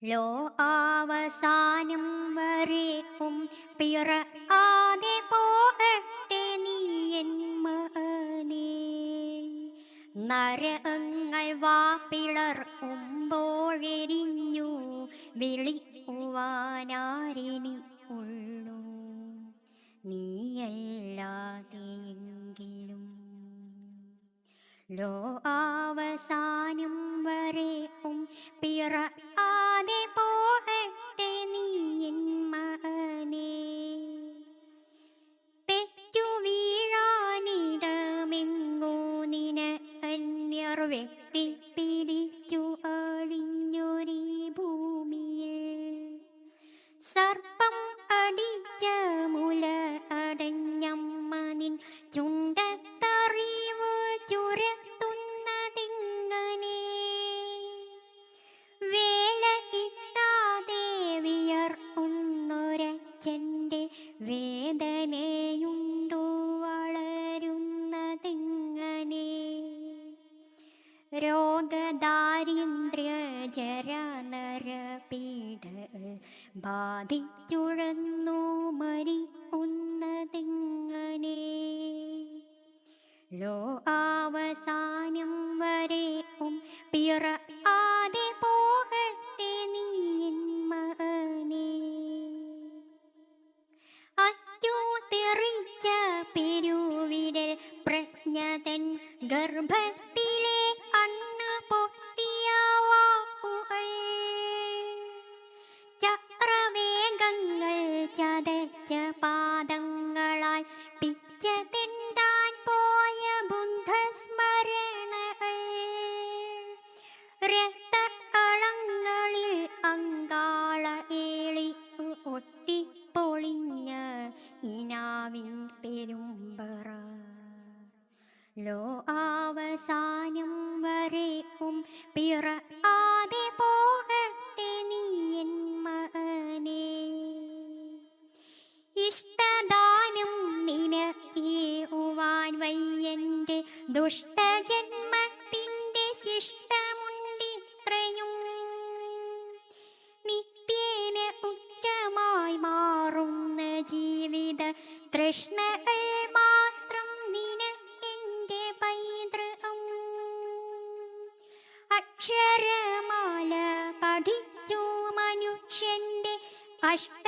Law അവസാനം വരേക്കും പിറ ആതെ പോകട്ടെ നീ എൻ മകനേ. നരകങ്ങൾ വാ പിളർക്കുമ്പോഴെരിഞ്ഞു വിളിക്കുവാനാരിനി ഉള്ളൂ, നീയല്ലാതെയെങ്കിലും. ലോ അവസാനം വരേക്കും പിറ ആതെ പോകട്ടെ നീ എൻ മകനേ. പെറ്റു വീഴാനിടമെങ്ങോ നിന അന്യർ വ്യക്തി പിടിച്ചു അഴിഞ്ഞൊരീ ഭൂമിയിൽ. സർപ്പം അടിച്ച മുല അടഞ്ഞമ്മ നിൻ ചുണ്ടത്തറിവ് ചുരത്തുന്നതെങ്ങനെ? വേല ഇട്ടാതെ വിയർക്കുന്നൊരച്ഛൻ്റെ വേദനയുണ്ടു വളരുന്നതെങ്ങനെ? രോഗദാരിദ്ര്യ ജരാനരപീഡകൾ ബാധിച്ചുഴന്നു മരിക്കുന്നതെങ്ങനെ? ലോ അവസാനം വരേക്കും പിറ ആതെ പോകട്ടെ നീ എൻ മകനേ. അച്ചു തെറിച്ച പെരുവിരൽ പ്രജ്ഞതൻ ഗർഭത്തിലെ അണ്ണ് പൊട്ടിയ വാക്കുകൾ. ചക്രവേഗങ്ങൾ ചതച്ച പാദങ്ങളാൽ പിച്ച തെണ്ടാൻ പോയ ബുദ്ധസ്മരണകൾ. രക്തകളങ്ങളിൽ അങ്കാള ഏളിക്ക് ഒട്ടിപ്പൊളിഞ്ഞ ഇനാവിൻ പെരുമ്പറ. ലോ അവസാനം വരേക്കും പിറ ആതെ പോകട്ടെ നീ എൻ മകനേ. ഇഷ്ടദാനം നിനക്കേകുവാൻ വയ്യൻ്റെ ദുഷ്ടജന്മത്തിൻ്റെ ശിഷ്ടമുണ്ടിത്രയും. നിത്യേന ഉച്ചമായി മാറുന്ന ജീവിത തൃഷ്ണകൾ മാത്രം നിനക്കെൻ്റെ പൈതൃകം. അക്ഷരമാല പഠിച്ചു മനുഷ്യൻ്റെ കഷ്ട